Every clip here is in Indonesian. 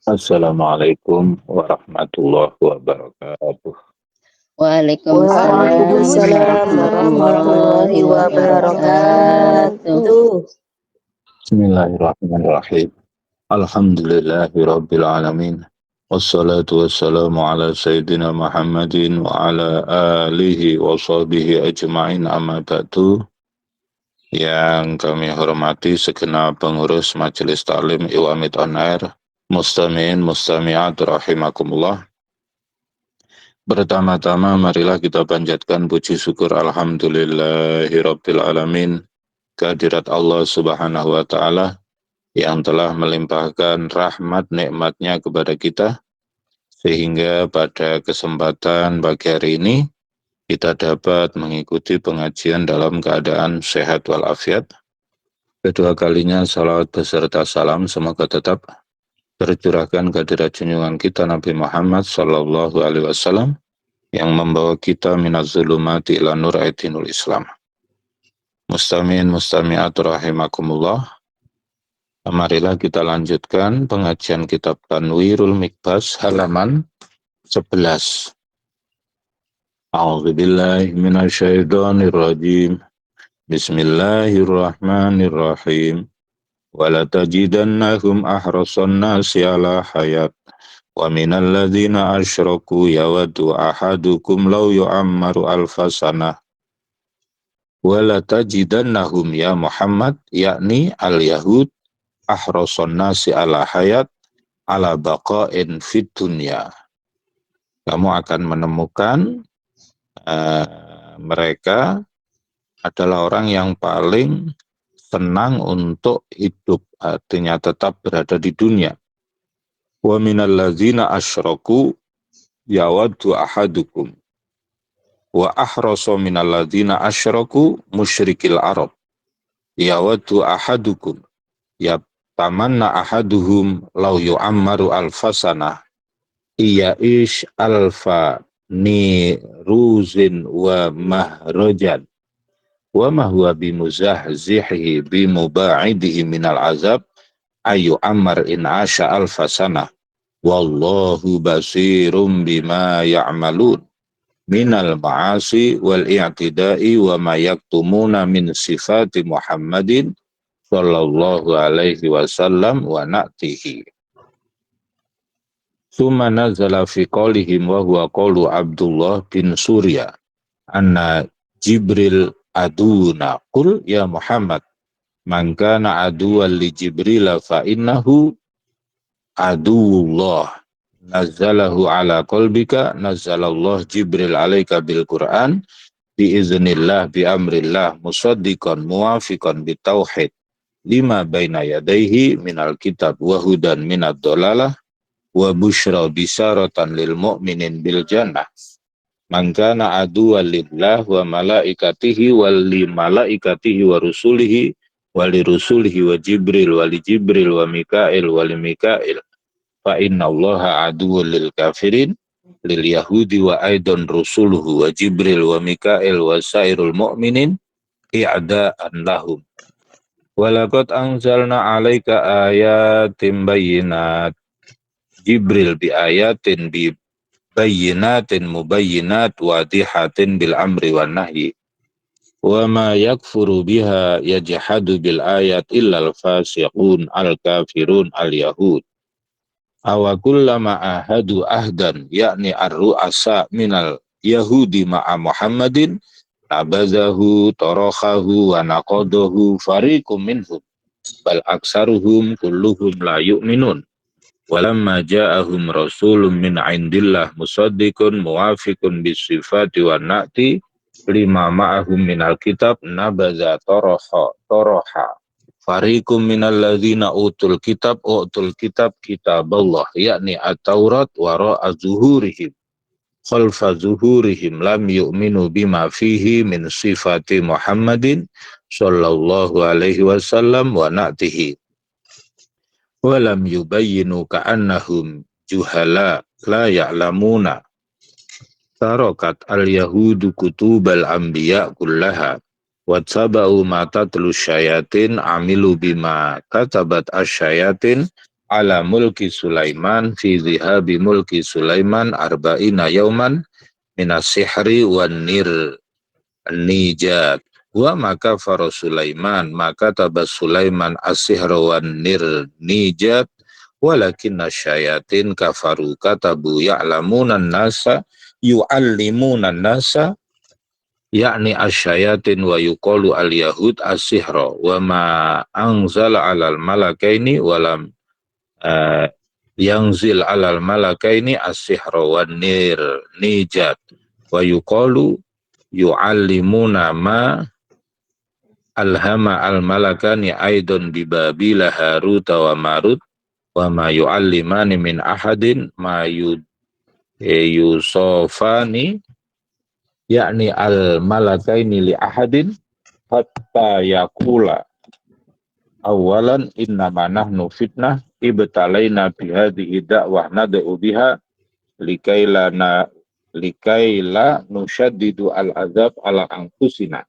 Assalamualaikum warahmatullahi wabarakatuh. Waalaikumsalam Waalaikumsalam warahmatullahi warahmatullahi wabarakatuh. wabarakatuh. Bismillahirrahmanirrahim. Alhamdulillahirabbil alamin. Wassalatu wassalamu ala sayyidina Muhammadin wa ala alihi wa sahbihi ajma'in amma ba'du. Yang kami hormati segenap pengurus Majelis Taklim Iwamid On Air, mustami'in mustami'at rahimakumullah. Pertama-tama marilah kita panjatkan puji syukur alhamdulillahirabbil alamin kehadirat Allah Subhanahu wa taala yang telah melimpahkan rahmat nikmatnya kepada kita sehingga pada kesempatan pagi hari ini kita dapat mengikuti pengajian dalam keadaan sehat walafiat. Kedua kalinya salawat beserta salam semoga tetap tercurahkan kehadirat junjungan kita Nabi Muhammad sallallahu alaihi wasallam yang membawa kita minaz zulumati ila nur aitinul Islam. Mustami'in mustami'at rahimakumullah. Marilah kita lanjutkan pengajian kitab Tanwirul Mikbas halaman 11. A'udzubillahi minasyaitonirrajim. Bismillahirrahmanirrahim. Walatajidannahum ahrasan nasi ala hayat. Wa minal ladzina asyraku yawaddu ahadukum law yu'ammaru alfasanah. Walatajidannahum ya Muhammad yakni al-yahud ahrasan nasi ala hayat ala baqa'in fid dunya. Kamu akan menemukan mereka adalah orang yang paling senang untuk hidup, artinya tetap berada di dunia. Wa minal ladzina asyraku yawaddu ahadukum. Wa ahrasa minal ladzina asyraku musyrikil arab. Yawaddu ahadukum. Ya tamanna ahaduhum law yu'ammaru alfasanah. Iya ish alfa ni ruzin wa mahrojan. Wa mahwa bimuzahzihi bimuba'idihi minal azab. Ayu ammar in asha alfasanah. Wallahu basirum bima ya'malun. Minal ma'asi wal i'tidai wa ma yaktumuna min sifati Muhammadin sallallahu alaihi wasallam wa na'tihi. Summa nazala fi qawlihim wa huwa qawlu Abdullah bin Surya anna Jibril aduna qul ya Muhammad man kana aduwwan li Jibril fa innahu aduwullah nazzalahu ala qalbika nazzalallah Jibril alaika bil Qur'an biiznillah bi amrillah musaddiqan muwafiqan bitauhid lima baina yadaihi minal kitab wa hudan minad dolalah wa busyra bisaratan lil mu'minin bil jannah man kana aduwwan lillah wa malaikatihi wal li malaikatihi wa rusulihi wa li rusulihi wa Jibril wa li Jibril wa Mikail wa li Mikail fa inna allaha aduwwul lil kafirin lil yahudi wa aidan rusuluhu wa Jibril wa Mikail wa sairul mu'minin i'da'an lahum. Walaqad anzalna 'alaika ayatin bayyinat. Jibril bi ayatin bi bayyinatin mubayyinat wadihatin bil amri wan nahyi. Wa ma yakfuru biha yajhadu bil ayat illa al fasiqun al kafirun al yahud. Awa kullama ahadu ahdan yakni ar-ru'asa minal yahudi ma'a Muhammadin nabazahu tarahahu wa naqadahu fariqum minhum bal aksaruhum kulluhum la yu'minun walamma ja'ahum rasulun min indillah musaddiqun muwafiqun bisifati wa na'ti lima ma'ahum minal kitab nabaza taraha fariqum minal ladzina utul kitab kitaballah yakni at-taurat wara'a zuhurihim khalfa zuhurihim lam yu'minu bima fihi min sifati Muhammadin sallallahu alaihi wasallam wa na'tihi wa lam yubayyinu ka'annahum juhala la ya'lamuna tarakat al-yahudu kutubal anbiya kullaha wattaba'u ma tatlu syayatin amilu bima katabat asyayatin ala mulki Sulaiman fi dhihabi mulki Sulaiman arba'ina yauman minas sihri wan nijat. Wa maka faro Sulaiman maka tabas Sulaiman as-sihra wan nijat walakin nasyayatin kafaru katabu ya'lamunan nasa yu'allimunan nasa yakni asyayatin wa yuqalu al-yahud as-sihra wa ma anzala alal malakaini walam yangzil alal malakaini as-sihra wan nijat wa yuqalu yu'allimuna ma alhama al-malakani aidon bibabila haruta wa marut wa ma yu'allimani min ahadin ma yusofani yakni al-malakaini li ahadin hatta yakula awalan innama nahnu fitnah ibtalaina bihadihi da'wah nad'u biha likaila nusyaddidu al-azab ala anfusina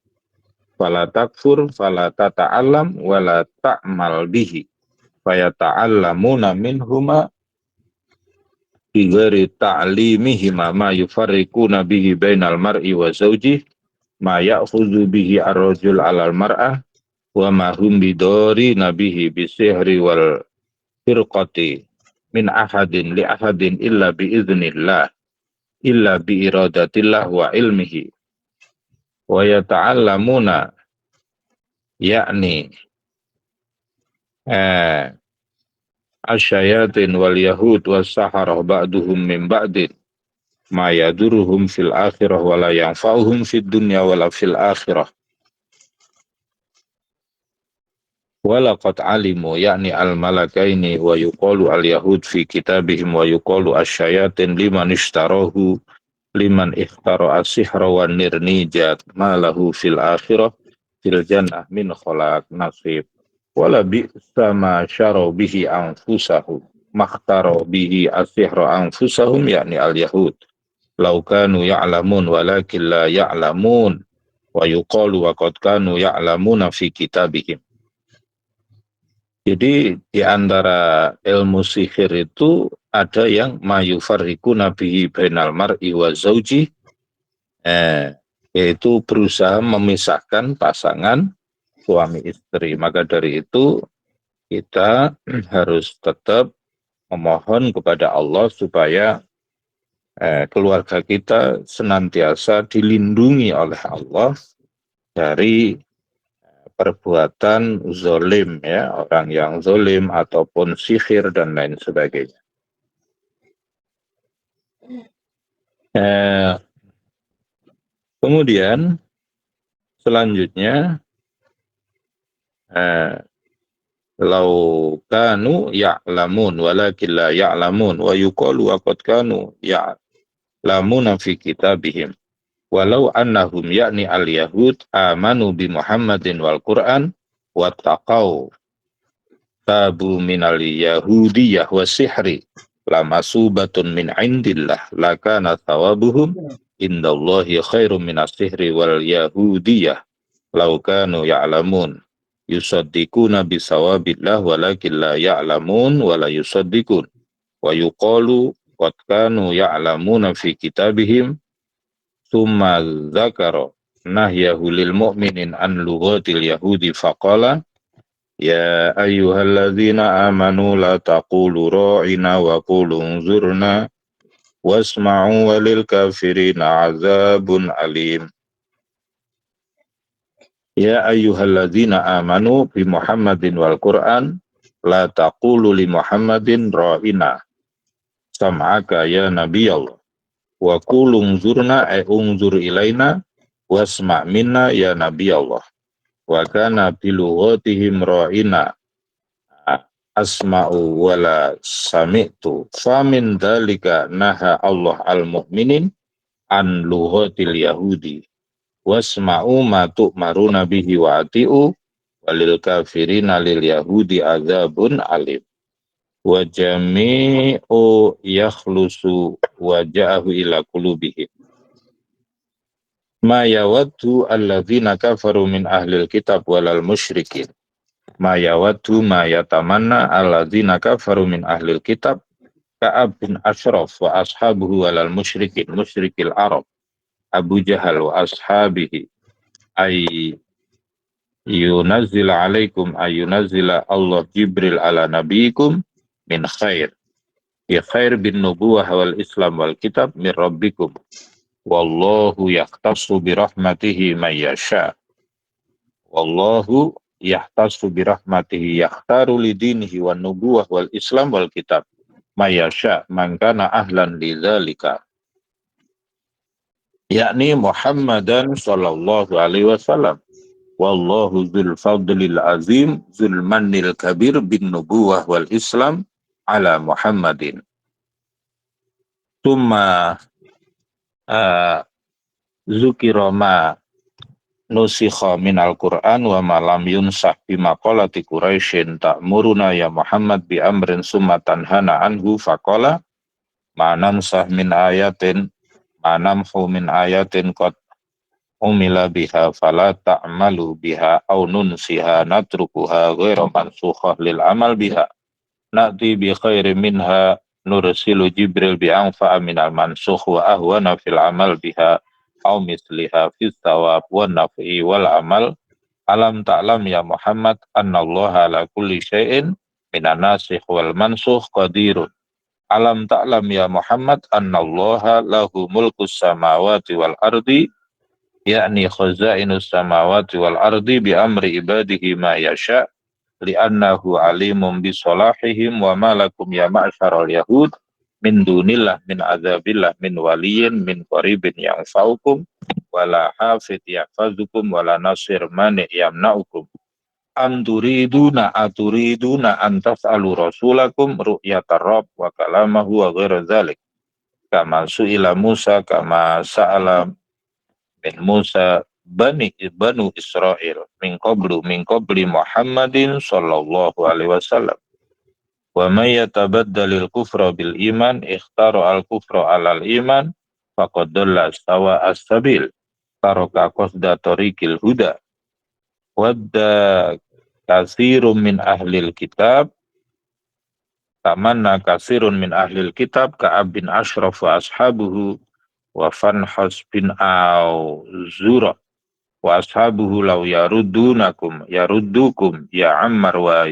fala takfur fala tata'allam wala ta'mal bihi fayata'allamuna minhuma bighairi ta'limihima ma yufarriquna bihi bainal mar'i wa zawjih ma ya'khudhu bihi ar-rajul 'alal mar'ah wa ma hum bidori nabihi bisihri wal firqati min ahadin li ahadin illa biiznillah illa bi iradatillah wa ilmihi wa yata'allamuna yakni asyayatin wal yahud was saharah ba'duhum min ba'din ma yaduruhum fil akhirah wa la yanfa'uhum fid dunya wa la fil akhirah walaqad alimu yakni al malakaini wa yuqalu al yahud fi kitabihim wa yuqalu asyayatin liman ishtarahu liman ikhtara as-sihra wan nirnijat ma lahu fil akhirah fil jannah min khalaq nasib wala bi'sa ma syaraw bihi anfusahum makhtara bihi as-sihra anfusahum yakni al-yahud law kanu ya'lamun walakin la ya'lamun wa yuqalu wa qad kanu ya'lamuna fi kitabihim. Jadi di antara ilmu sihir itu ada yang mayufarriku nabihi bainal mar'i wa zawji, yaitu berusaha memisahkan pasangan suami istri. Maka dari itu kita harus tetap memohon kepada Allah supaya keluarga kita senantiasa dilindungi oleh Allah dari perbuatan zolim, ya, orang yang zolim ataupun sihir dan lain sebagainya. Kemudian selanjutnya lau kanu ya'lamun walakin la ya'lamun wa yuqalu wa qad kanu ya'lamuna fi kitabihim walau annahum yakni al-yahud amanu bi Muhammadin wal Qur'an wattaqau tabu minal yahudiyah wasihri lamasubatun min indillah lakana thawabuhum indallahi khairum minas sihri wal yahudiyah law kanu ya'lamun yusaddiquna bisawabillah walakin la ya'lamun wala yusaddiqun wa yuqalu qad kanu ya'lamuna fi kitabihim summa dzakara nahyahu lil mu'minin an lughatil yahudi faqala ya ayyuhalladzina amanu la taqulu ra'ina wa qulu unzurna wasma'u walil kafirina azabun alim. Ya ayyuhalladzina amanu bi Muhammadin wal Qur'an la taqulu li Muhammadin ra'ina sam'aka ya nabiyallah wa qul unzurna unzur ilaina wasma' minna ya nabiyallah wa kana bilughatihim ra'ina asma'u wala sami'tu famin dalika naha Allah al-mu'minin an lughatil yahudi wasma'u ma tu'maruna bihi wa ati'u walil kafirina lil yahudi azabun alim wa jami'u yakhlusu waja'ahu ila qulubihim ma yawaddu alladzina kafaru min ahlil kitab walal musyrikin ma yawaddu ma yatamanna alladzina kafaru min ahlil kitab Ka'ab bin Ashraf wa ashabuhu walal musyrikil Arab Abu Jahal wa ashabihi ay yunazzila alaikum ayunazzila Allah Jibril ala nabiyikum min khair bi khair bin nubuwah wal islam wal kitab min rabbikum wallahu yahtassu bi rahmatihi may yasha wallahu yahtassu bi rahmatihi yakhtaru lidinihi wan nubuwah wal islam wal kitab may yasha man kana ahlan lidzalika yakni Muhammadan sallallahu alaihi wasallam wallahu dzul fadlil azim dzul mannil kabir bin nubuwah wal islam ala Muhammadin summa zukira ma nusikha minal Qur'an wa ma lam yunsah bi maqalati Quraisyin ta'muruna ya Muhammad bi amrin summa tanhana anhu faqala ma nansah min ayatin ma namhu min ayatin qad umila biha fala ta'malu biha aw nunsiha natrukuha ghairu mansukhah lil amal biha na'ti bi khairin minha nursilu Jibril bi anfa'a minal mansukh wa ahwana fil amal biha aw misliha fis thawab wa naf'i wal amal alam ta'lam ya Muhammad annallaha ala kulli syai'in minan nasikh wal mansukh qadirun alam ta'lam ya Muhammad annallaha lahu mulkus samawati wal ardi yakni khazainus samawati wal ardi bi amri ibadihi ma yasha li'annahu alimun bi salahihim wa malakum ya ma'syaral yahud min dunillah min azabillah min waliyin min qaribin yang faukum wala hafid yahfazukum wala nasir mani yamna'ukum am turiduna aturiduna an tas'alu rasulakum ru'yatar rabb wa kalamahu wa ghairu dzalik kama su'ila Musa kama sa'ala min Musa banu Israel min qabli Muhammadin sallallahu alaihi wasallam wa may yatabaddalil kufra bil iman ikhtara al kufra alal iman faqad dalla sawa as-sabil taraka qasda tariqil huda wadda katsirun min ahlil kitab tamanna katsirun min ahlil kitab Ka'ab bin Ashraf wa ashabuhu wa Fanhas bin Zura wa ashabuhu law yaruddukum ya Ammar wa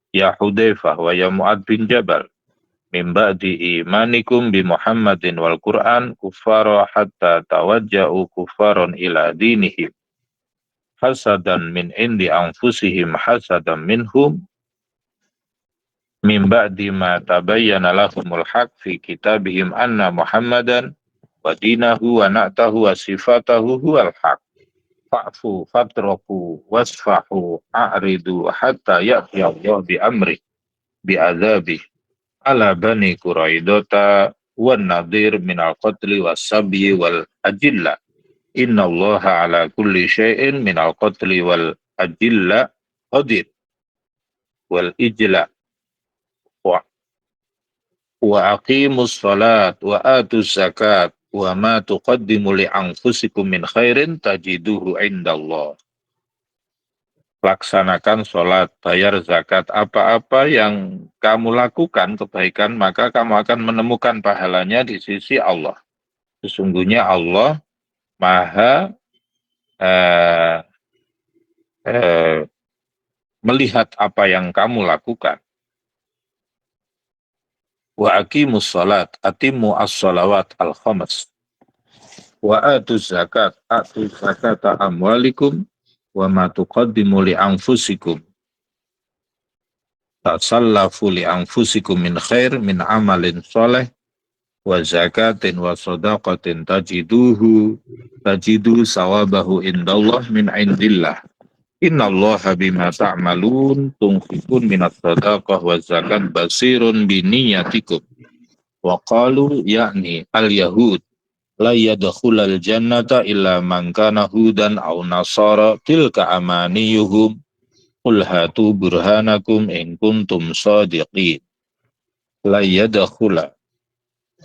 ya Hudzaifah wa ya Mu'ad bin Jabal min ba'di imanikum bi Muhammadin wal Qur'an kuffara hatta tawajja'u kuffaron ila dinihim hasadan min indi anfusihim hasadan minhum min ba'di ma tabayyana lahumul haq fi kitabihim anna Muhammadan wa dinahu wa na'tahu wa sifatahu huwal haq fa'fu fatraku wasfahu a'ridu hatta ya'ti Allah bi amri bi azabi ala bani Quraidota wan nadir minal qatli was sabyi wal ajilla inna Allah ala kulli syai'in minal qatli wal ajilla qadir wal ijla wa aqimus salat wa atuz zakat wa ma tuqaddimu li anfusikum min khairin tajiduhu indallah. Laksanakan sholat, bayar zakat, apa-apa yang kamu lakukan kebaikan, maka kamu akan menemukan pahalanya di sisi Allah. Sesungguhnya Allah maha melihat apa yang kamu lakukan. Wa aqimus salat, atimmu as-salawat al-khams. Wa atuz zakat, atuz zakata amwalikum. Wa ma tuqaddimu li anfusikum tasallafu li anfusikum min khair min amalin soleh wa zakatin wa sadaqatin tajidu sawabahu indallah min indillah innallaha bima ta'malun tunfiqun minas sadaqah wa zakat basirun biniyatikum wa qalu yakni al-yahud la yadkhulal jannata illa man kana hudan aw nasara tilka amaniyuhum qul hatu burhanakum in kuntum shadiqin la yadkhula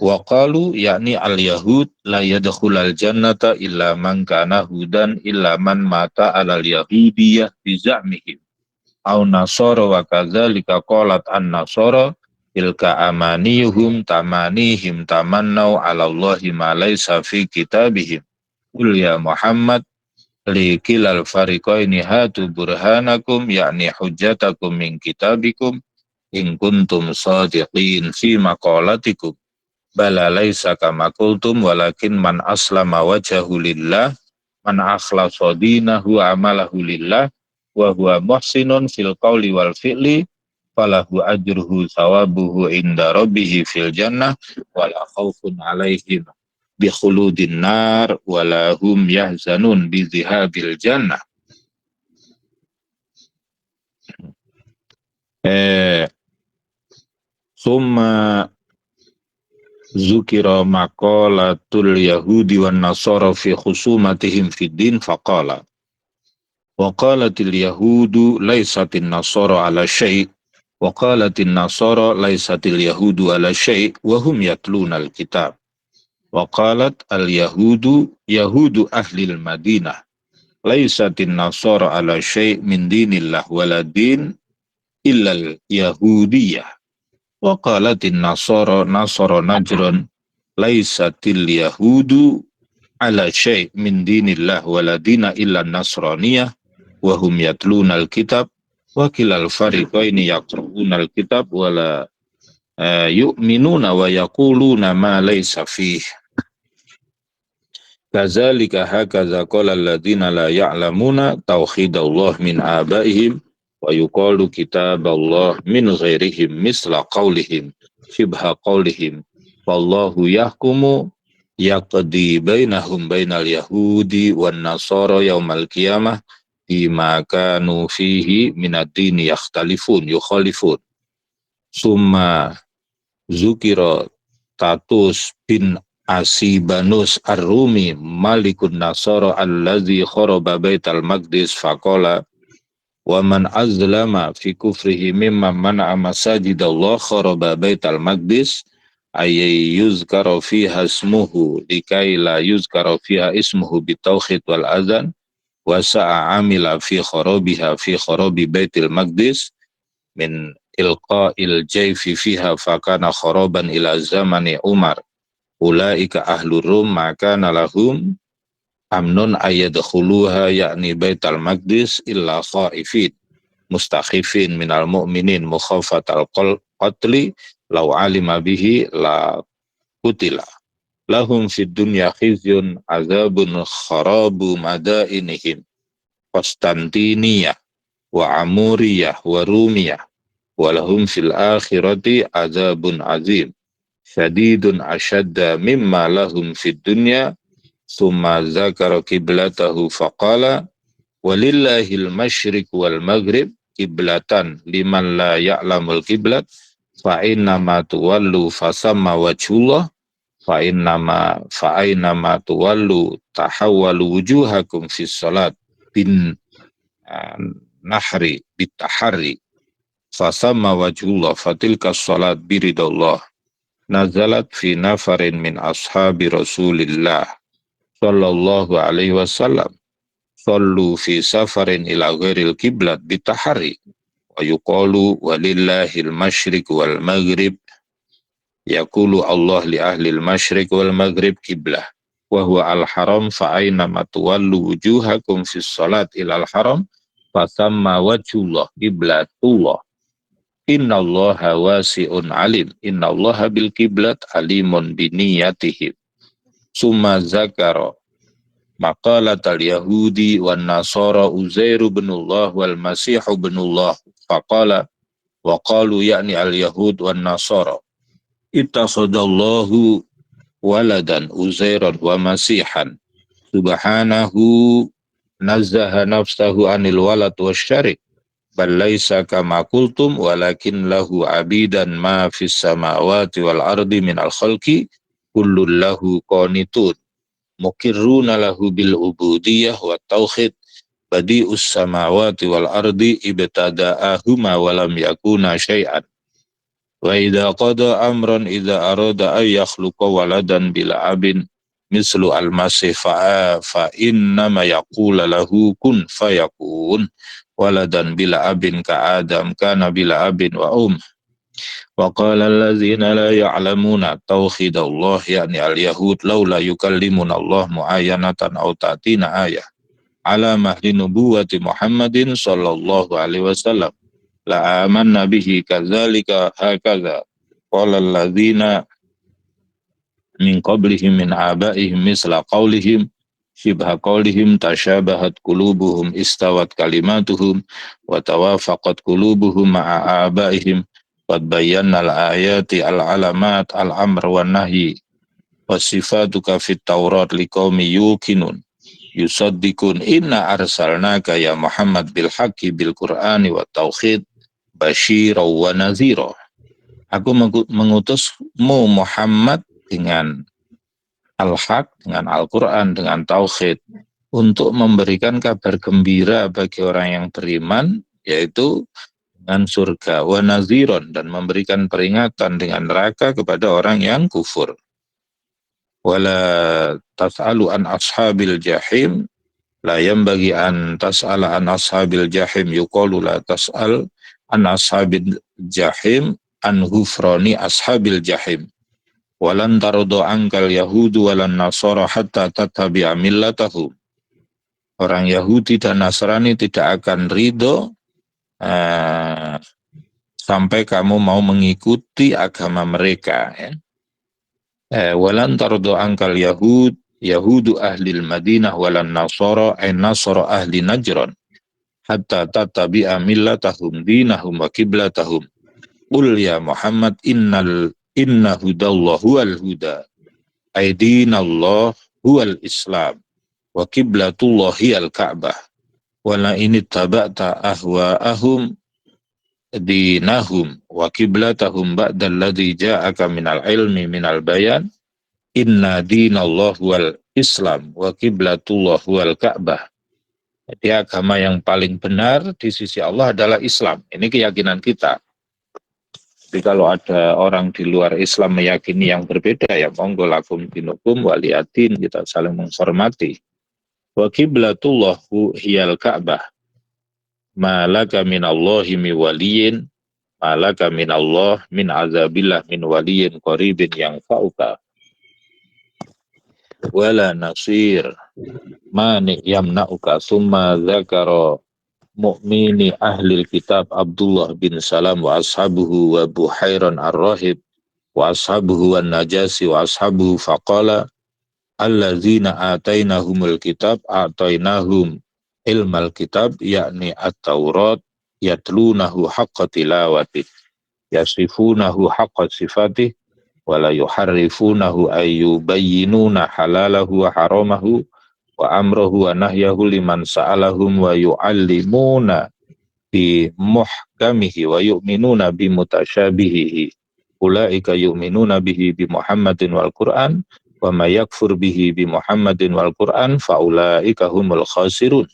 wa qalu yakni al yahud la yadkhulal jannata illa man kana hudan illa man mata alal yahudiyah bi za'mihim au nasara wa kadzalika qalat an-nasara tilka amaniyuhum tamanihim tamannau 'ala Allahi ma laysa fi kitabihim qul ya Muhammad li kilal fariqaini hatu burhanakum yakni hujjatakum min kitabikum in kuntum sadiqin fi maqalatikum bala laysa kama qultum walakin man aslama wajhahu lillah man akhlasa dinahu amalahu lillah wa huwa muhsinun fil qawli wal fi'li falahu ajruhu thawabuhu inda rabbih fil jannah wala khaufun alaihim bi khuludin nar wala hum yahzanun bi zihabil jannah. Summa zukira maqalatul yahudi wan nasara fi khusumatihim fid din faqala wa qalatil yahudu laysatin nasara ala syai' wa qalatin nasara laysatil yahudu ala syai' wa hum yatluna al-kitab wa qalat al-yahudu yahudu ahlil madinah laysatin nasara ala syai' min dinillah wala din illal yahudiyah wa qalatin nasara nasara najran laisatil yahudu ala syai' min dinillah wala dina illa nasraniyah wa hum yatluna al-kitab wa kilal fariqaini yaqra'una al-kitab wala yu'minuna wa yaquluna ma laysa fih kadzalika hakaza qala alladziina la ya'lamuna tauhidallah min abaihim wa yuqalu kitaballah min ghairihim misla qaulihim shibha qaulihim wallahu yahkumu yaqdi bainahum bainal yahudi wan nasara yaumal qiyamah bima kanu fihi minad dini yakhtalifun yukhalifun summa zukira Tatus bin Asibanus Ar-Rumi malikun nasara allazi kharaba baital maqdis faqala wa man azlama fi kufrihi mimman mana'a masajidallah kharaba baital maqdis ayy yuzkara fiha ismuhu likai la yuzkara fiha ismuhu bitauhid wal azan wa sa'a amila fi kharabi baitil maqdis min ilqa'il jayfi fiha fakana kharaban ila zamani Umar ulaika ahlur rum maka lahum amnun ayadkhuluha yakni baital maqdis illa khaifin mustakhifin minal mu'minin mukhafatal qatli law alima bihi la kutila lahum fid dunya khizyun azabun kharabu madainihim Konstantiniyah wa Amuriyah wa Rumiyah walahum fil akhirati azabun azim syadidun ashadda mimma lahum fid dunya summa zakara kiblatahu faqala walillahil masyriq wal maghrib kiblatan liman la ya'lamul kiblat fa innama tuwallu fasamma wajhullah fa aynama tuwallu tahawwalu wujuhakum fis salat bin nahri bitahari fasamma wajhullah fatilka salat biridallah nazalat fi nafarin min ashabi rasulillah sallallahu alaihi wasallam sallu fi safarin ila ghairil kiblat bitahari wa yuqalu walillahil masyriq wal maghrib yaqulu Allah li ahlil masyriq wal maghrib kiblah wa huwa al haram fa aina matuwallu wujuhakum fis salat ilal haram fasamma wajhullah qiblatullah innallaha wasi'un alim innallaha bil kiblat alimun biniyatihim summa zakara maqalatal yahudi wan nasara uzairu binullah wal masihu binullah faqala wa qalu yakni al yahud wan nasara ittakhadallahu waladan uzairan wa masihan subhanahu nazzaha nafsahu anil walad wasyarik bal laisa kama qultum walakin lahu abidan ma fis samawati wal ardi minal khalqi kullun lahu qanitun mukirruna lahu bil ubudiyah wa tauhid badi'us samawati wal ardi ibtada'ahuma wa lam yakuna syai'an wa idza qada amran idza arada ay yakhluqa waladan bila abin mislu al-masih fa innama yaqula lahu kun fayakun waladan bila abin ka Adam kana bila abin wa wa qala allazina la ya'lamuna tauhidallah yakni al-yahud laula yukallimuna Allah muayyanatan aw ta'tina ayah ala mahli nubuwati Muhammadin sallallahu alaihi wasallam la amanna bihi kadzalika hakadza qala allazina min qablihim min abaihim misla qaulihim shibha qaulihim tashabahat qulubuhum istawat kalimatuhum wa tawafaqat qulubuhum ma'a abaihim qad bayyana al-ayati al-alamat al-amr wa nahyi wa sifatuka fit taurat liqaumi yuqinun yusaddiqun inna arsalnaka ya Muhammad bil haqqi bil qur'ani wa tauhid basyira wa nazira. Aku mengutusmu Muhammad dengan al-haq, dengan Al-Quran, dengan tauhid untuk memberikan kabar gembira bagi orang yang beriman, yaitu dengan surga, wa naziron, dan memberikan peringatan dengan neraka kepada orang yang kufur. Wala tas'alu an ashabil jahim, la yambagi an tas'ala an ashabil jahim, yuqalu la tas'al an ashabil jahim, an hufrani ashabil jahim. Walan tarudu angkal yahudu walan nasara hatta tattabi'a millatahum. Orang Yahudi dan Nasrani tidak akan ridho sampai kamu mau mengikuti agama mereka. Walan tarudu angkal yahudu ahli Madinah walan nasara nasara ahli Najran hatta tattabi'a millatahum dinahum wa qiblatahum. Qul ya Muhammad inna hudallah huwal huda aidinallah huwal islam wa qiblatullahi al-ka'bah wa la in ittaba'ta ahwa'ahum dinahum wa qiblatahum ba'da alladhi ja'aka minal ilmi minal bayan inna dinallah huwal islam wa qiblatullah huwal ka'bah. Jadi agama yang paling benar di sisi Allah adalah Islam. Ini keyakinan kita. Jadi kalau ada orang di luar Islam meyakini yang berbeda, ya monggo lakum dinukum waliyadin, kita saling menghormati. Wa qiblatullahu hiyal ka'bah. Malaka minallahi mi waliyin, malaka minallah min azabillah min waliyin qaribin yang fa'uka. Wala nasir mani yamna'uka summa zakara mu'mini ahli kitab Abdullah bin Salam wa ashabuhu wa Buhairan ar-Rahib wa ashabuhu wa Najasi wa ashabuhu faqala allazina atainahumul kitab atainahum ilmal kitab yakni at-Taurat yatlunahu haqqa tilawati yasifunahu haqqa sifatih wa la yuharrifunahu ayyubayyinuna halalahu wa haramahu wa amruhu wa nahyahu liman sa'alahum wa yu'allimuna bi muhkamihi wa yu'minuna bi mutasyabihihi ulaika yu'minuna bihi bi Muhammadin wal Qur'an wa ma yakfur bihi bi Muhammadin wal Qur'an fa ulaika humul khasirun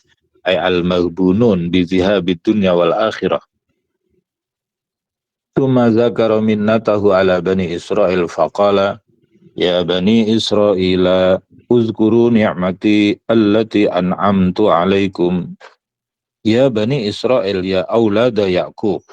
ay al maghbunun bi zihabid dunya wal akhirah. Tsumma zakara minnatahu ala bani Israil faqala ya bani Israila uzkuru ni'mati allati an'amtu alaikum. Ya bani Israel, ya aulada Ya'qub.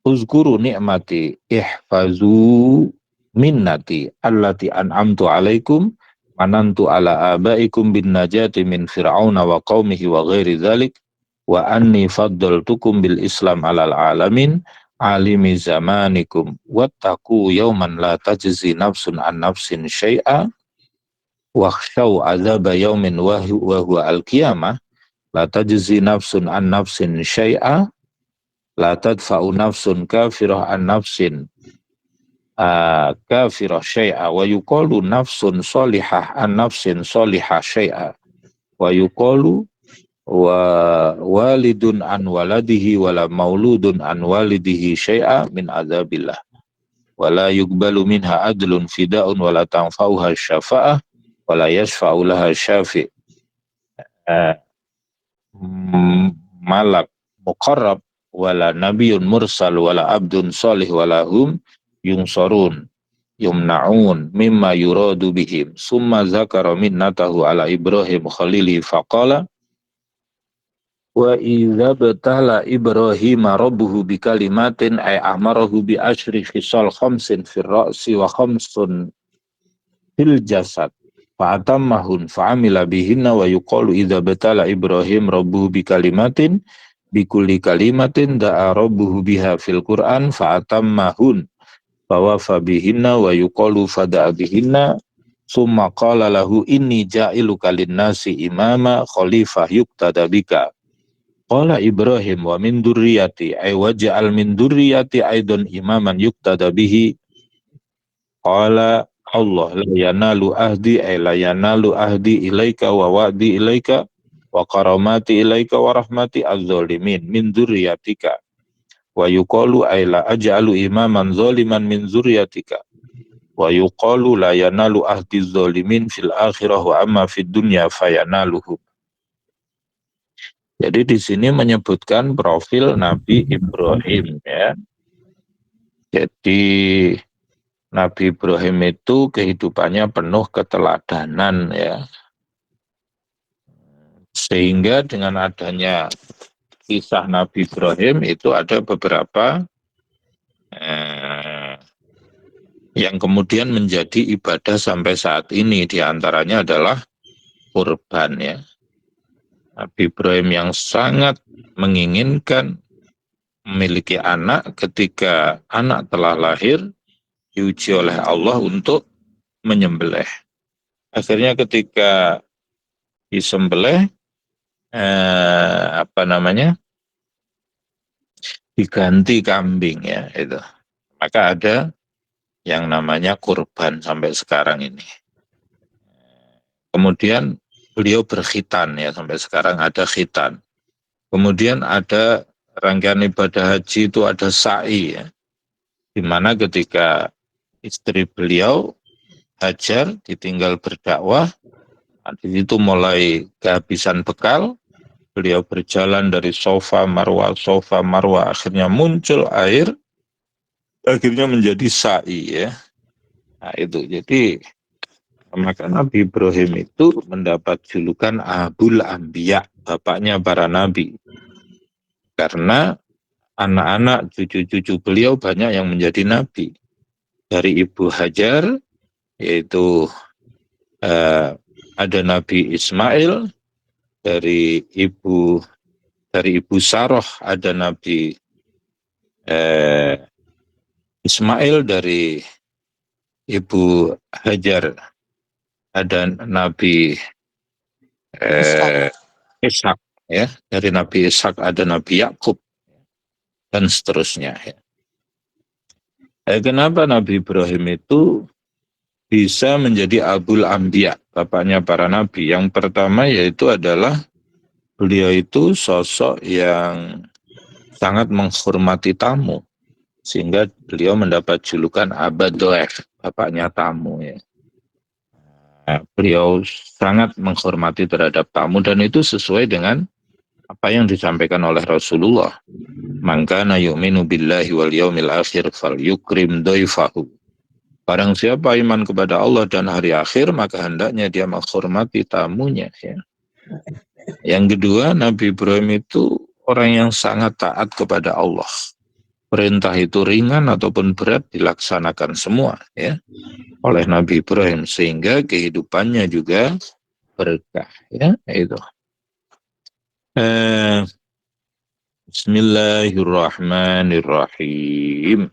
Uzkuru ni'mati ihfazu minnati allati an'amtu alaikum manantu ala abaikum bin najati min fir'auna wa qaumihi wa ghairi dhalik wa anni faddaltukum bil islam alal alamin alimi zamanikum wattaqu yawman la tajzi nafsun an nafsin syai'a wakhshaw azaba yaumin wa huwa al-qiyamah la tajzi nafsun an nafsin syai'a la tadfa'u nafsun kafirah an nafsin kafirah syai'a wa yuqalu nafsun solihah an nafsin solihah syai'a wa yuqalu wa walidun an waladihi wala mauludun an walidihi syai'a min azabillah wala yuqbalu minha adlun fida'un wala tanfa'uha syafa'ah wala yashfa'u laha syafi' malak muqarrab wala nabiyyun mursal wala abdun salih wala hum yungsorun. yumna'un mimma yuradu bihim summa zakara minnatahu ala Ibrahim khalili faqala wa idza batala Ibrahim rabbuhu bi kalimatin ay amarahu bi asyri khisal khamsin fir ra'si wa khamsun fil jasad fa'atammahun fa'amila bihinna wa yuqalu idza batala Ibrahim rabbuhu bi kalimatin bi kulli kalimatin da'a rabbuhu biha fil Qur'an fa'atammahun fawafa bihinna wa yuqalu fada'a bihinna summa qala lahu inni ja'iluka linnasi imama khalifah yuqtada bika. Qala Ibrahim wa min durriyati ay waj'al min durriyati aidan imaman yuqtada bihi. Qala Allah la yanalu ahdi ay la yanalu ahdi ilaika wa wa'di ilaika wa karamati ilaika wa rahmati az-zalimin min durriyatika. Wa yuqalu ay la aj'alu imaman zaliman min zurriyatika. Wa yuqalu la yanalu ahdi zalimin fil akhirah wa amma fid dunya fayanaluhu. Jadi di sini menyebutkan profil Nabi Ibrahim ya. Jadi Nabi Ibrahim itu kehidupannya penuh keteladanan ya. Sehingga dengan adanya kisah Nabi Ibrahim itu ada beberapa yang kemudian menjadi ibadah sampai saat ini. Di antaranya adalah kurban ya. Nabi Ibrahim yang sangat menginginkan memiliki anak, ketika anak telah lahir diuji oleh Allah untuk menyembelih. Akhirnya ketika disembelih diganti kambing ya itu. Maka ada yang namanya kurban sampai sekarang ini. Kemudian beliau berkhitan ya, sampai sekarang ada khitan. Kemudian ada rangkaian ibadah haji itu ada sa'i ya, di mana ketika istri beliau Hajar ditinggal berdakwah, di situ mulai kehabisan bekal, beliau berjalan dari Sofa Marwah, akhirnya muncul air, akhirnya menjadi sa'i ya. Nah itu, jadi maka Nabi Ibrahim itu mendapat julukan Abul Anbiya, bapaknya para nabi. Karena anak-anak cucu-cucu beliau banyak yang menjadi nabi. Dari Ibu Hajar, yaitu ada Nabi Ismail, dari Ibu Saroh ada Nabi Ismail, dari Ibu Hajar ada Nabi Ishak ya, dari Nabi Ishak ada Nabi Yakub dan seterusnya ya. Kenapa Nabi Ibrahim itu bisa menjadi Abul Anbiya, bapaknya para nabi? Yang pertama yaitu adalah beliau itu sosok yang sangat menghormati tamu, sehingga beliau mendapat julukan Abadoef, bapaknya tamu ya. Nah, beliau sangat menghormati terhadap tamu, dan itu sesuai dengan apa yang disampaikan oleh Rasulullah. Man kana yu'minu billahi wal yaumil akhir falyukrim dhaifahu. Barang siapa iman kepada Allah dan hari akhir, maka hendaknya dia menghormati tamunya ya. Yang kedua, Nabi Ibrahim itu orang yang sangat taat kepada Allah. Perintah itu ringan ataupun berat dilaksanakan semua ya oleh Nabi Ibrahim, sehingga kehidupannya juga berkah ya itu. Bismillahirrahmanirrahim.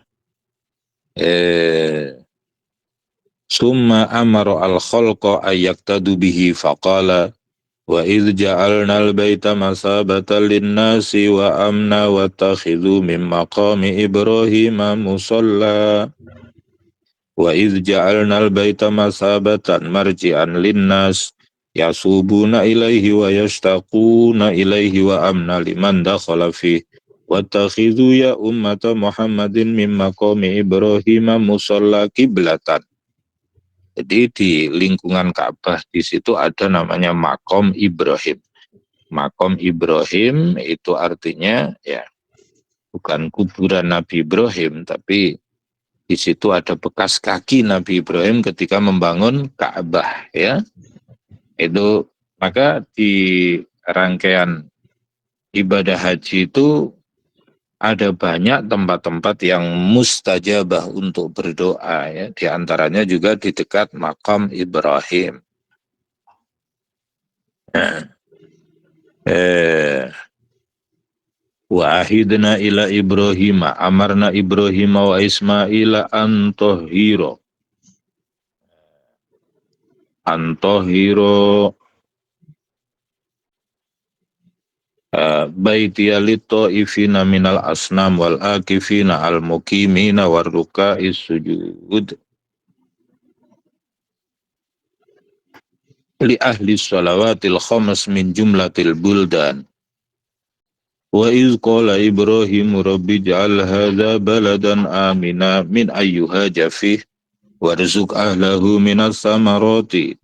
Summa amara al-khalqa ayyaktadu bihi faqala wa idh ja'alna al-baita masabatan lin-nasi wa amna wattakhidhu min maqami Ibrahima musalla wa idh ja'alna al-baita masabatan marji'an lin-nas yasubuna ilaihi wa yashtaquna ilaihi wa amna liman dakhala fihi wattakhidhu ya ummata Muhammadin min maqami Ibrahima musalla kiblatan. Jadi di lingkungan Ka'bah di situ ada namanya Makom Ibrahim. Makom Ibrahim itu artinya ya bukan kuburan Nabi Ibrahim, tapi Di situ ada bekas kaki Nabi Ibrahim ketika membangun Ka'bah, ya. Itu maka di rangkaian ibadah haji itu ada banyak tempat-tempat yang mustajabah untuk berdoa, ya. Di antaranya juga di dekat makam Ibrahim. Eh, wa ahidna ila Ibrahim, amarna Ibrahim wa Ismaila antohiro baitiya lit-ta'ifina minal asnam wal akifina al muqimina war ruka'is sujud li ahli shalawatil khamas min jumlatil buldan. Wa iz qala Ibrahim rabbi ja'al hadza baladan amina min ayyuha jafih warzuq ahlahu minas samarati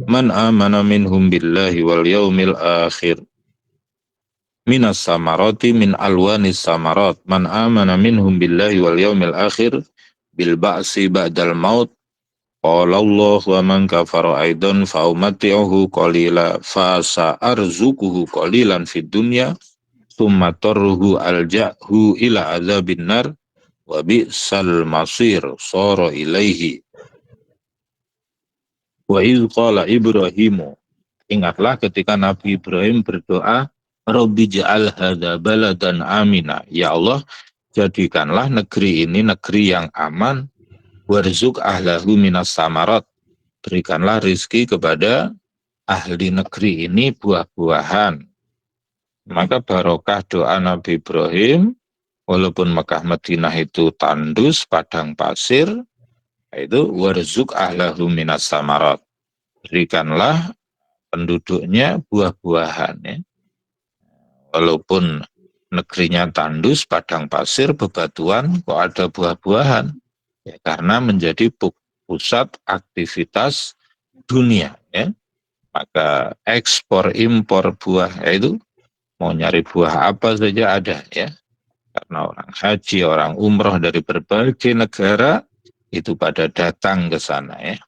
man amana minhum billahi wal yaumil akhir minas samarati min alwanis samarat man amana minhum billahi wal yaumil akhir bil ba'si ba'dal maut qala Allah wa man kafara aidan fa umati'uhu qalila fa sa'arzuquhu qalilan fid dunya thumma tarruhu alja'hu ila adzabin nar wa bi'sal masir sara ilaihi. Wa iz qala Ibrahimu, ingatlah ketika Nabi Ibrahim berdoa, Rabbi ja'al hadza baladan amina, ya Allah jadikanlah negeri ini negeri yang aman, warzuq ahlahu minas samarat, berikanlah rizki kepada ahli negeri ini buah-buahan. Maka barokah doa Nabi Ibrahim, walaupun Mekah Madinah itu tandus, padang pasir, itu warzuq ahlahu minas samarat, berikanlah penduduknya buah-buahan, ya. Walaupun negerinya tandus, padang pasir, bebatuan, kok ada buah-buahan, ya, karena menjadi pusat aktivitas dunia, ya. Maka ekspor impor buah, itu mau nyari buah apa saja ada, ya. Karena orang haji, orang umroh dari berbagai negara itu pada datang ke sana, ya.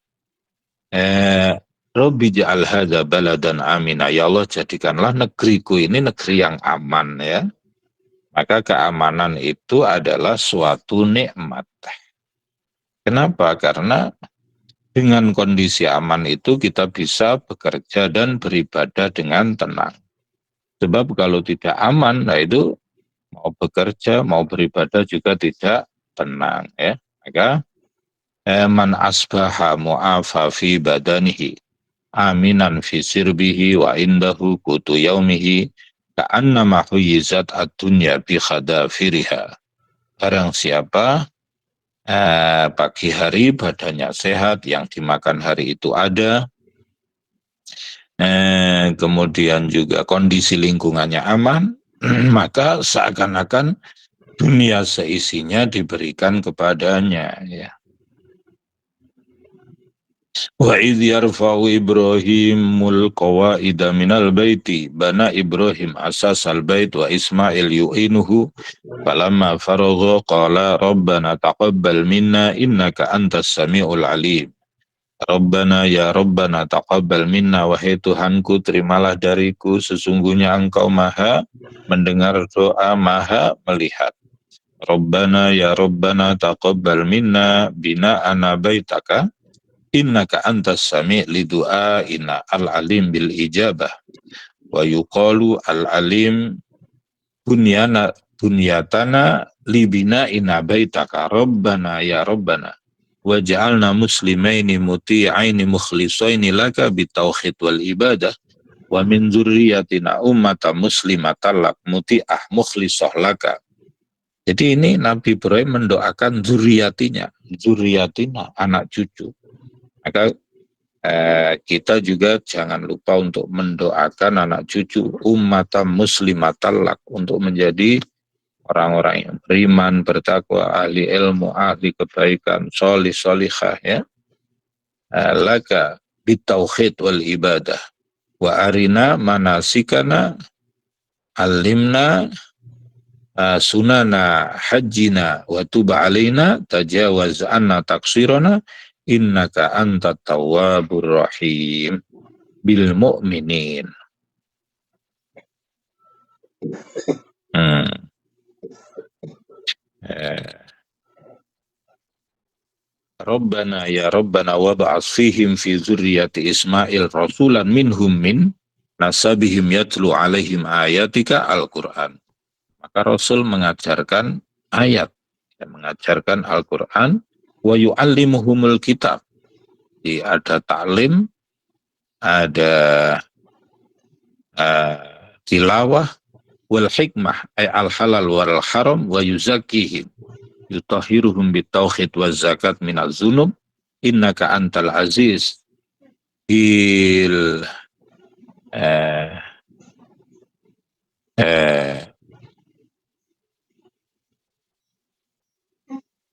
Rabbi ja'al hadza baladan amina, ya Allah jadikanlah negeriku ini negeri yang aman, ya. Maka keamanan itu adalah suatu nikmat. Kenapa? Karena dengan kondisi aman itu kita bisa bekerja dan beribadah dengan tenang. Sebab kalau tidak aman, nah itu mau bekerja, mau beribadah juga tidak tenang, ya. Maka man asbaha mu'afa fi badanihi aminan fi sirbihi wa indahu kutu yaumihi ka'annama huyizat ad-dunya bi khadafiriha. Barang siapa pagi hari badannya sehat, yang dimakan hari itu ada, kemudian juga kondisi lingkungannya aman, maka seakan-akan dunia seisinya diberikan kepadanya, ya. Wa idh yarfa'u Ibrahimul qawaida minal baiti bana Ibrahim asasal bait wa Ismail yu'inuhu falamma faragha qala rabbana taqabbal minna innaka antas samiul alim. Rabbana ya Rabbana taqabbal minna, wahai Tuhanku terimalah dariku, sesungguhnya engkau maha mendengar doa, maha melihat. Rabbana ya Rabbana taqabbal minna bina'ana baitaka innaka antas sami' li du'aina al-alim bil ijabah wa yuqalu al-alim bunyatana li bina'ina baitaka rabbana ya rabbana waj'alna muslimaini muti'aini mukhlisaini laka bitauhid wal ibadah wa min dzurriyyatina ummatan muslimatan lak muti'ah mukhlisah laka. Jadi ini Nabi Ibrahim mendoakan zuriyatina, anak cucu. Maka kita juga jangan lupa untuk mendoakan anak cucu ummatan muslimatan lak, untuk menjadi orang-orang yang beriman, bertakwa, ahli ilmu, ahli kebaikan, solih, solihah, ya. Laka bitauhid wal ibadah wa arina manasikana alimna sunana hajjina wa tub alaina tajawaz anna taksirana innaka antat tawwabur rahim bil mu'minin. Rabbana ya Rabbana wab'ats fihim fi dzurriyyati Ismail rasulan minhum min nasabihim yatlu alaihim ayatika Al-Quran. Maka Rasul mengajarkan ayat, mengajarkan Al-Quran, wa yu'allimuhumul kitab. Jadi ada taklim, ada tilawah, wal hikmah, ay al-halal wal haram, wa yuzakkihim, yutahiruhum bitauhid wa zakat minal zunub, innaka antal aziz, il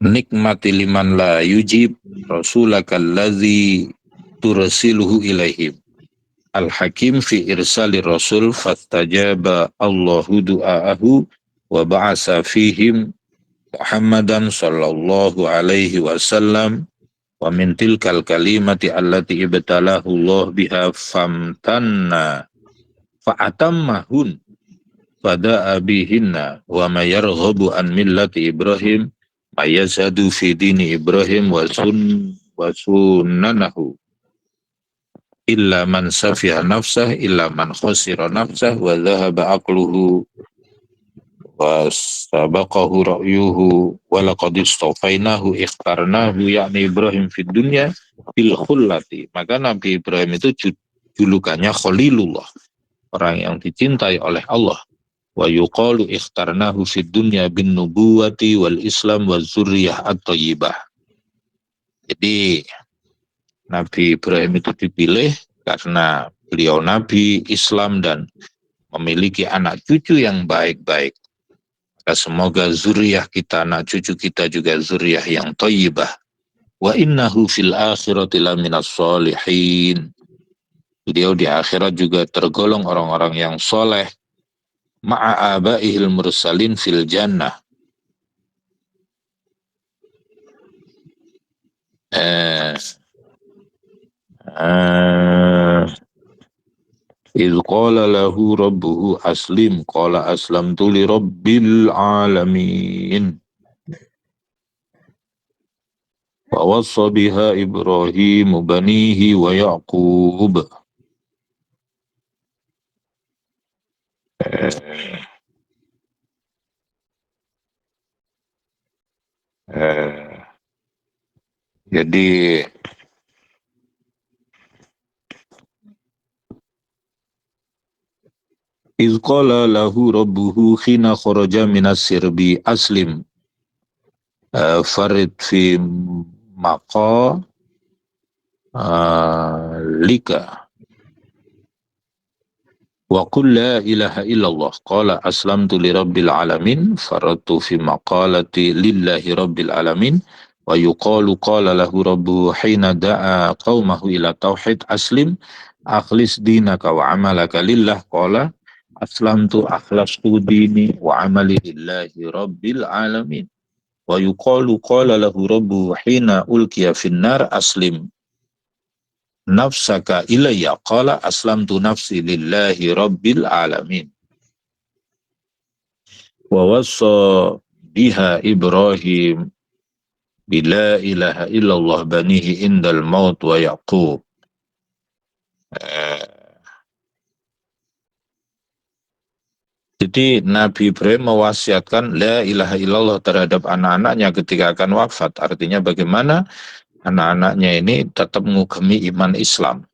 nikmati liman la yujib rasulakallazi tursiluhu ilaihim al-hakim fi irsali rasul fastajaba Allahu du'aahu wa ba'asa fihim Muhammadan sallallahu alaihi wasallam wa min tilkal kalimati allati ibtalahu Allah biha famtanna fa'atammahun fada'a bihinna wa ma yarghabu an millati Ibrahim ayazadu fi dini Ibrahim wa sunnanahu illa man safiha nafsah illa man khasira nafsah wa dhahaba aqluhu wa sabaqahu ra'yuhu wa laqad istafainahu ikhtarnahu yakni Ibrahim fid dunya bil khullati. Maka Nabi Ibrahim itu julukannya Khalilullah, orang yang dicintai oleh Allah. Wa yuqalu ikhtarnahu fid dunya bin nubuwati wal islam wa zurriyah at-thayyibah. Jadi Nabi Ibrahim itu dipilih karena beliau Nabi, Islam, dan memiliki anak cucu yang baik-baik. Maka semoga zuriyah kita, anak cucu kita juga zuriyah yang thayyibah. Wa innahu fil akhirati laminas sholihin. Beliau di akhirat juga tergolong orang-orang yang soleh. Ma'a abaihil mursalin fil jannah. Idh qala lahu rabbuhu aslim qala aslamtu li rabbil alamin. Wa wassa biha Ibrahim banihi wa Yaqub. Jadi iz qala lahu rabbuhu khina kharaja minas sirbi aslim farid fi maqa lika wa qul la ilaha illallah qala aslamtu li rabbil alamin faradtu fi maqalati lillahi rabbil alamin wa yuqalu qala lahu rabbuhu hina da'a qaumahu ila tauhid aslim akhlis dinaka wa amalaka lillah qala aslamtu akhlastu dini wa amali lillahi rabbil alamin wa yuqalu qala lahu rabbuhu hina ulkiya finnar aslim nafsaka ilayya qala aslamtu nafsi lillahi rabbil alamin wa wassa biha Ibrahim bila ilaha illallah banihi indal maut wa Yaqub. Jadi Nabi Ibrahim mewasiatkan la ilaha illallah terhadap anak-anaknya ketika akan wafat. Artinya bagaimana anak-anaknya ini tetap mengugemi iman Islam.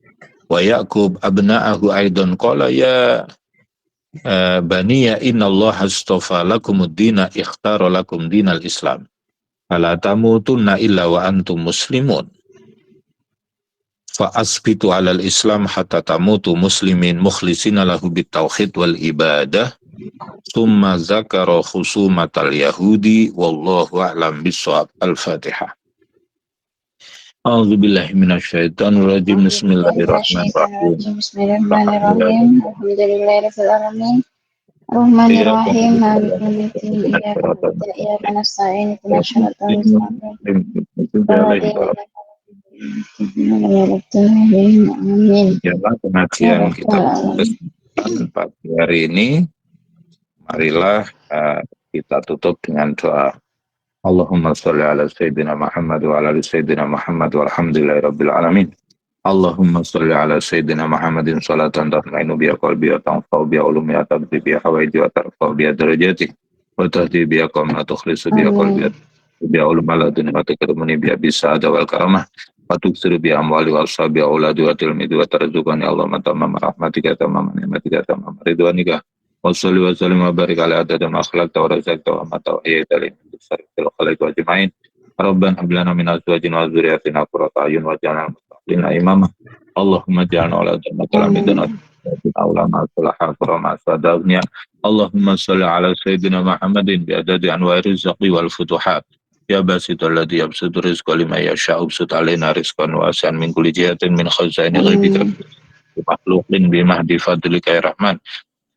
Wa Yaqub abna'ahu aidan qala ya baniya innallaha astafa lakumuddina ikhtara lakum dinal Islam. Fala tamutunna illa wa antum muslimun. Fa asbitu alal Islam hatta tamutu muslimin mukhlisina lahu bitauhid wal ibadah. Tsumma zakara khusumatal yahudi wallahu a'lam bissawab. Al-Fatihah. A'udzubillahi minasyaitonir rajim. Bismillahirrahmanirrahim. Bismillahirrahmanirrahim. Alhamdulillahirabbil alamin. Bismillahirrahmanirrahim. Maliki yaumiddin. Iyyaka na'budu wa iyyaka nasta'in. Ihdinas siratal mustaqim. Shiratal ladzina amin. Ialah Ya pengajian Rabbal kitab alamin. pagi hari ini. Marilah kita tutup dengan doa. Allahumma sholli ala Sayyidina Muhammad wa ala ali Sayyidina Muhammad walhamdulillahi rabbil alamin. Allahumma sholli ala Sayyidina Muhammadin salatan tatmainu biha qalbi wa tanfa'u biha ulumi wa tabdi biha hawaiji wa tarfa'u biha darajati wa tahdi biha qawma tukhlisu biha qalbi Amin. biha ulama la dunia wa takrimuni biha bisa ada wal karamah wa tuksiru biha amwali wa ashabi wa uladi wa tilmidi wa tarzuqani Allahumma tamam rahmatika tamam ni'matika tamam ridwanika wa salli wa sallim wa barik ala adada ma khalaqta wa razaqta wa ma tawayyata li min sarfil khalaiq wa ajma'in. Rabbana hab lana min azwajina wa dzurriyyatina qurrata a'yun waj'alna lina imama. Allahumma ja'alna ala jannati al-midana Amin. ulama salaha karama sadaqnya. Allahumma salli ala Sayyidina Muhammadin bi'adadi anwari rizqi wal futuhat. Ya basitul ladhi yabsutu rizqa lima yasha'u bsut alaina rizqan wasi'an min kulli jihatin min khazaini ghaibika Amin. makhluqin bimahdi fadlika ya Rahman.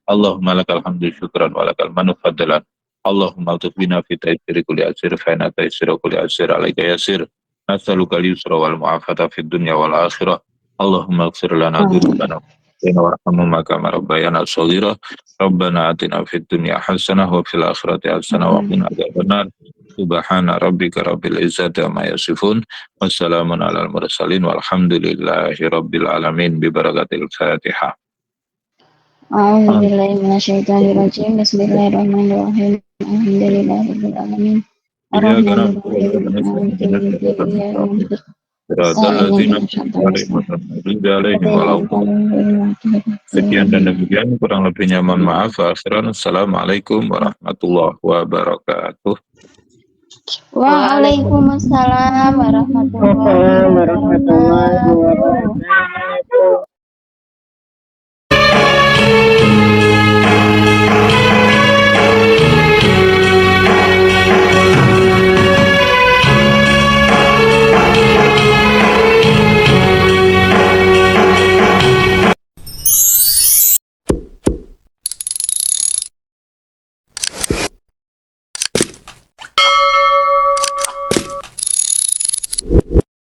Allahumma lakal hamdu syukran wa lakal manu fadlan. Allahumma altuf bina fi taysiri kulli asir fa inna taysira kulli asir alaika yasir. Nas'aluka al-yusra wal mu'afata fid dunya wal akhirah. Allahumma ighfir lana dzunubana warhamna kama rabbayana shaghira. Rabbana atina fid dunya hasanah wa fil akhirati hasanah wa qina adzabannar. Subhana rabbika rabbil izzati amma yasifun. Wassalamun alal mursalin walhamdulillahi rabbil alamin bi barakatil Fatihah. A'udzu billahi minasyaitonir rajim. Bismillahirrahmanirrahim. Alhamdulillahirabbil alamin. Iyyaka na'budu wa Arrahmanirrahim. iyyaka Maliki nasta'in yaumiddin. ihdinas Iyyaka na'budu wa siratal nasta'in. ladzina Ihdinas an'amta siratal 'alaihim mustaqim. ghairil 'alaihim Shiratal waladdallin. Sekian dan ladzina demikian, kurang lebihnya mohon maaf. Akhiran, assalamualaikum warahmatullahi wabarakatuh. Waalaikumsalam warahmatullahi Warahmatullahi wabarakatuh. wabarakatuh.